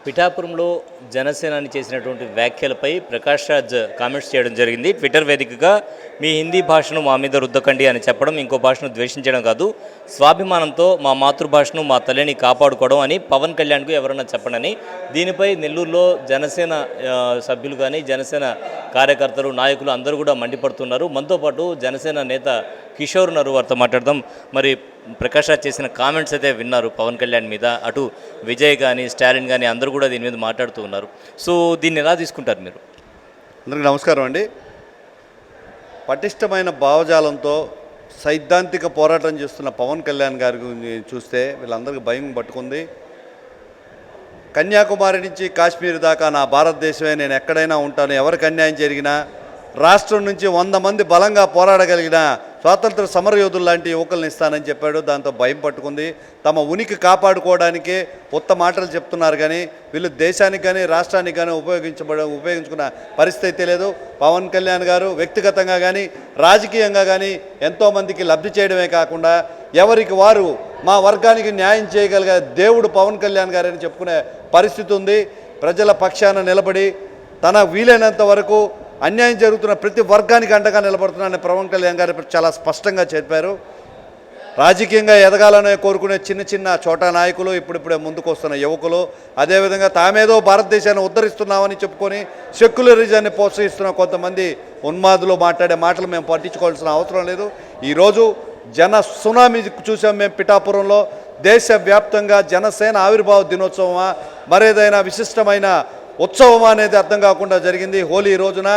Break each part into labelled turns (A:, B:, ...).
A: పిఠాపురంలో జనసేనాని చేసినటువంటి వ్యాఖ్యలపై ప్రకాష్ రాజ్ కామెంట్స్ చేయడం జరిగింది. ట్విట్టర్ వేదికగా మీ హిందీ భాషను మా మీద రుద్దకండి అని చెప్పడం, ఇంకో భాషను ద్వేషించడం కాదు, స్వాభిమానంతో మా మాతృభాషను మా తల్లిని కాపాడుకోవడం అని పవన్ కళ్యాణ్కు ఎవరన్నా చెప్పండి. దీనిపై నెల్లూరులో జనసేన సభ్యులు కానీ జనసేన కార్యకర్తలు నాయకులు అందరూ కూడా మండిపడుతున్నారు. మనతో పాటు జనసేన నేత కిషోర్ ఉన్నారు, వారితో మాట్లాడదాం. మరి ప్రకాష్ రాజ్ చేసిన కామెంట్స్ అయితే విన్నారు పవన్ కళ్యాణ్ మీద, అటు విజయ్ కానీ స్టాలిన్ కానీ అందరూ కూడా దీని మీద మాట్లాడుతూ ఉన్నారు. సో దీన్ని ఎలా తీసుకుంటారు మీరు?
B: అందరికీ నమస్కారం అండి. పటిష్టమైన భావజాలంతో సైద్ధాంతిక పోరాటం చేస్తున్న పవన్ కళ్యాణ్ గారి గురించి చూస్తే వీళ్ళందరికీ భయం పట్టుకుంది. కన్యాకుమారి నుంచి కాశ్మీర్ దాకా నా భారతదేశమే, నేను ఎక్కడైనా ఉంటాను, ఎవరికి అన్యాయం జరిగినా రాష్ట్రం నుంచి 100 మంది బలంగా పోరాడగలిగిన స్వాతంత్ర సమరయోధులు లాంటి యువకులను ఇస్తానని చెప్పాడు. దాంతో భయం పట్టుకుంది. తమ ఉనికి కాపాడుకోవడానికే కొత్త మాటలు చెప్తున్నారు, కానీ వీళ్ళు దేశానికి కానీ రాష్ట్రానికి కానీ ఉపయోగించుకున్న పరిస్థితి లేదు. పవన్ కళ్యాణ్ గారు వ్యక్తిగతంగా కానీ రాజకీయంగా కానీ ఎంతోమందికి లబ్ధి చేయడమే కాకుండా ఎవరికి వారు మా వర్గానికి న్యాయం చేయగలిగే దేవుడు పవన్ కళ్యాణ్ గారని చెప్పుకునే పరిస్థితి ఉంది. ప్రజల పక్షాన నిలబడి తన వీలైనంత వరకు అన్యాయం జరుగుతున్న ప్రతి వర్గానికి అండగా నిలబడుతున్నారని పవన్ కళ్యాణ్ గారు చాలా స్పష్టంగా చెప్పారు. రాజకీయంగా ఎదగాలనే కోరుకునే చిన్న చిన్న చోటా నాయకులు, ఇప్పుడిప్పుడే ముందుకు వస్తున్న యువకులు, అదేవిధంగా తామేదో భారతదేశాన్ని ఉద్ధరిస్తున్నామని చెప్పుకొని సెక్యులరిజాన్ని ప్రోత్సహిస్తున్న కొంతమంది ఉన్మాదులు మాట్లాడే మాటలు మేము పట్టించుకోవాల్సిన అవసరం లేదు. ఈరోజు జన సునామీ చూసాం మేము పిఠాపురంలో. దేశవ్యాప్తంగా జనసేన ఆవిర్భావ దినోత్సవమా మరేదైనా విశిష్టమైన ఉత్సవమా అనేది అర్థం కాకుండా జరిగింది. హోలీ రోజున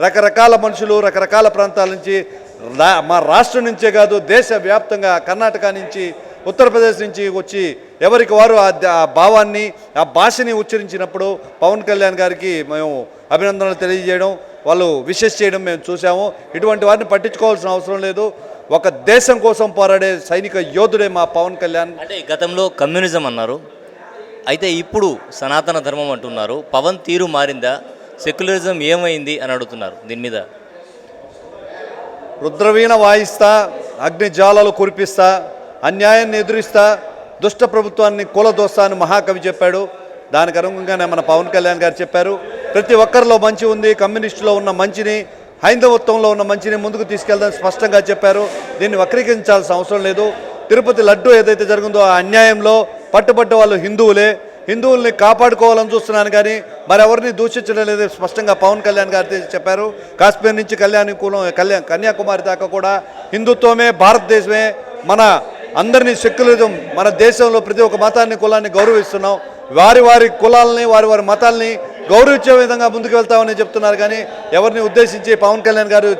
B: రకరకాల మనుషులు రకరకాల ప్రాంతాల నుంచి, మా రాష్ట్రం నుంచే కాదు దేశవ్యాప్తంగా కర్ణాటక నుంచి ఉత్తరప్రదేశ్ నుంచి వచ్చి ఎవరికి వారు ఆ భావాన్ని ఆ భాషని ఉచ్చరించినప్పుడు పవన్ కళ్యాణ్ గారికి మేము అభినందనలు తెలియజేయడం, వాళ్ళు విషెస్ చేయడం మేము చూసాము. ఇటువంటి వారిని పట్టించుకోవాల్సిన అవసరం లేదు. ఒక దేశం కోసం పోరాడే సైనిక యోధుడే మా పవన్ కళ్యాణ్.
A: అంటే గతంలో కమ్యూనిజం అన్నారు, అయితే ఇప్పుడు సనాతన ధర్మం అంటున్నారు. పవన్ తీరు మారిందా? సెక్యులరిజం ఏమైంది అని అడుగుతున్నారు. దీని మీద
B: రుద్రవీణ వాయిస్తా, అగ్ని జ్వాలలు కురిపిస్తా, అన్యాయాన్ని ఎదురిస్తా, దుష్ట ప్రభుత్వాన్ని కూలదోస్తా అని మహాకవి చెప్పాడు. దానికి అనుగుణంగానే మన పవన్ కళ్యాణ్ గారు చెప్పారు. ప్రతి ఒక్కరిలో మంచి ఉంది, కమ్యూనిస్టులో ఉన్న మంచిని హైందవత్వంలో ఉన్న మంచిని ముందుకు తీసుకెళ్దాం స్పష్టంగా చెప్పారు. దీన్ని వక్రీకరించాల్సిన అవసరం లేదు. తిరుపతి లడ్డు ఏదైతే జరిగిందో ఆ అన్యాయంలో పట్టుబడ్డ వాళ్ళు హిందువుల్ని కాపాడుకోవాలని చూస్తున్నాను, కానీ మరెవరిని దూషించడం లేదు స్పష్టంగా పవన్ కళ్యాణ్ గారు చెప్పారు. కాశ్మీర్ నుంచి కన్యాకుమారి దాకా కూడా హిందుత్వమే, భారతదేశమే, మన అందరినీ సెక్యులరిజం, మన దేశంలో ప్రతి ఒక్క మతాన్ని కులాన్ని గౌరవిస్తున్నాం. వారి వారి కులాలని వారి వారి మతాల్ని గౌరవించే విధంగా ముందుకు వెళ్తామని చెప్తున్నారు, కానీ ఎవరిని ఉద్దేశించి పవన్ కళ్యాణ్ గారు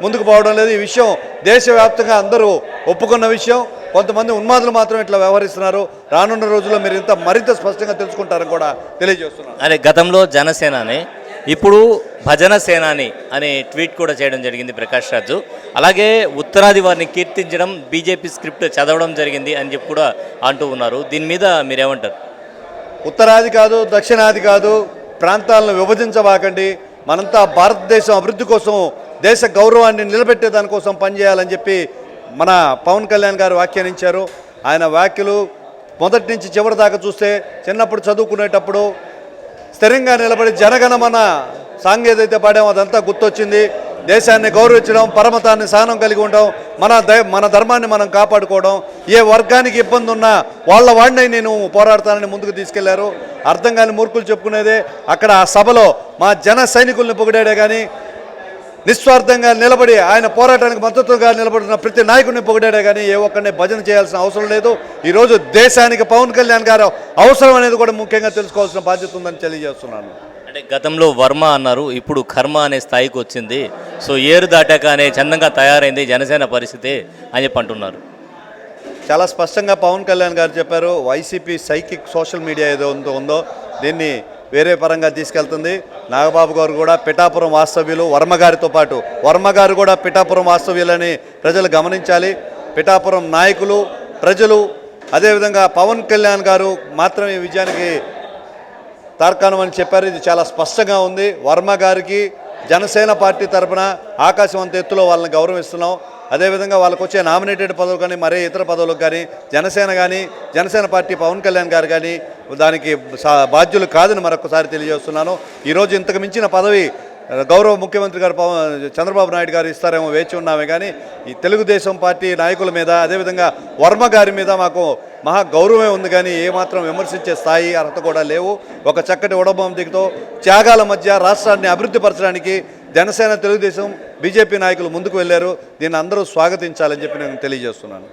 B: ముందుకు పోవడం లేదు. ఈ విషయం దేశవ్యాప్తంగా అందరూ ఒప్పుకున్న విషయం. కొంతమంది ఉన్మాదులు మాత్రం ఇట్లా వ్యవహరిస్తున్నారు. రానున్న రోజుల్లో మీరు మరింత స్పష్టంగా తెలుసుకుంటారని కూడా తెలియజేస్తున్నారు.
A: అదే గతంలో జనసేనాని, ఇప్పుడు భజన సేనాని అనే ట్వీట్ కూడా చేయడం జరిగింది ప్రకాష్ రాజు. అలాగే ఉత్తరాది వారిని కీర్తించడం, బీజేపీ స్క్రిప్ట్ చదవడం జరిగింది అని చెప్పి కూడా అంటూ ఉన్నారు. దీని మీద మీరేమంటారు?
B: ఉత్తరాది కాదు, దక్షిణాది కాదు, ప్రాంతాలను విభజించబాకండి. మనంతా భారతదేశం అభివృద్ధి కోసం, దేశ గౌరవాన్ని నిలబెట్టే దానికోసం పనిచేయాలని చెప్పి మన పవన్ కళ్యాణ్ గారు వ్యాఖ్యానించారు. ఆయన వ్యాఖ్యలు మొదటి నుంచి చివరి దాకా చూస్తే, చిన్నప్పుడు చదువుకునేటప్పుడు స్థిరంగా నిలబడి జనగణమన సాంగ్ ఏదైతే పాడామో అదంతా గుర్తొచ్చింది. దేశాన్ని గౌరవించడం, పరమతాన్ని సహనం కలిగి ఉండడం, మన ధర్మాన్ని మనం కాపాడుకోవడం, ఏ వర్గానికి ఇబ్బంది ఉన్నా వాళ్ళ వాడినై నేను పోరాడతానని ముందుకు తీసుకెళ్లారు. అర్థం కాని మూర్ఖులు చెప్పుకునేదే అక్కడ ఆ సభలో మా జన సైనికుల్ని పొగిడాడే కానీ నిస్వార్థంగా నిలబడి ఆయన పోరాటానికి మద్దతుగా నిలబడిన ప్రతి నాయకుడిని పొగిడాడే కానీ ఏ ఒక్కరిని భజన చేయాల్సిన అవసరం లేదు. ఈరోజు దేశానికి పవన్ కళ్యాణ్ గారు అవసరం అనేది కూడా ముఖ్యంగా తెలుసుకోవాల్సిన బాధ్యత ఉందని తెలియజేస్తున్నాను.
A: అంటే గతంలో వర్మ అన్నారు, ఇప్పుడు కర్మ అనే స్థాయికి వచ్చింది. సో ఏరు దాటాక అనే చందంగా తయారైంది జనసేన పరిస్థితి అని చెప్పి అంటున్నారు.
B: చాలా స్పష్టంగా పవన్ కళ్యాణ్ గారు చెప్పారు. వైసీపీ సైకిక్ సోషల్ మీడియా ఏదో ఉందో దీన్ని వేరే పరంగా తీసుకెళ్తుంది. నాగబాబు గారు కూడా పిఠాపురం వాస్తవ్యులు, వర్మగారితో పాటు వర్మగారు కూడా పిఠాపురం వాస్తవ్యులని ప్రజలు గమనించాలి. పిఠాపురం నాయకులు, ప్రజలు, అదేవిధంగా పవన్ కళ్యాణ్ గారు మాత్రమే విజయానికి తార్కాణం అని చెప్పారు. ఇది చాలా స్పష్టంగా ఉంది. వర్మ గారికి జనసేన పార్టీ తరఫున ఆకాశం అంత ఎత్తులో వాళ్ళని గౌరవిస్తున్నాం. అదేవిధంగా వాళ్ళకు వచ్చే నామినేటెడ్ పదవులు కానీ మరే ఇతర పదవులకు కానీ జనసేన పార్టీ పవన్ కళ్యాణ్ గారు కానీ దానికి బాధ్యులు కాదని మరొకసారి తెలియజేస్తున్నాను. ఈరోజు ఇంతకు మించిన పదవి గౌరవ ముఖ్యమంత్రి గారు చంద్రబాబు నాయుడు గారు ఇస్తారేమో వేచి ఉన్నామే కానీ ఈ తెలుగుదేశం పార్టీ నాయకుల మీద అదేవిధంగా వర్మ గారి మీద మాకు మహా గౌరవమే ఉంది కానీ ఏమాత్రం విమర్శించే స్థాయి అర్హత కూడా లేవు. ఒక చక్కటి ఉడబందితో త్యాగాల మధ్య రాష్ట్రాన్ని అభివృద్ధి పరచడానికి జనసేన తెలుగుదేశం బీజేపీ నాయకులు ముందుకు వెళ్ళారు. దీన్ని అందరూ స్వాగతించాలని చెప్పి నేను తెలియజేస్తున్నాను.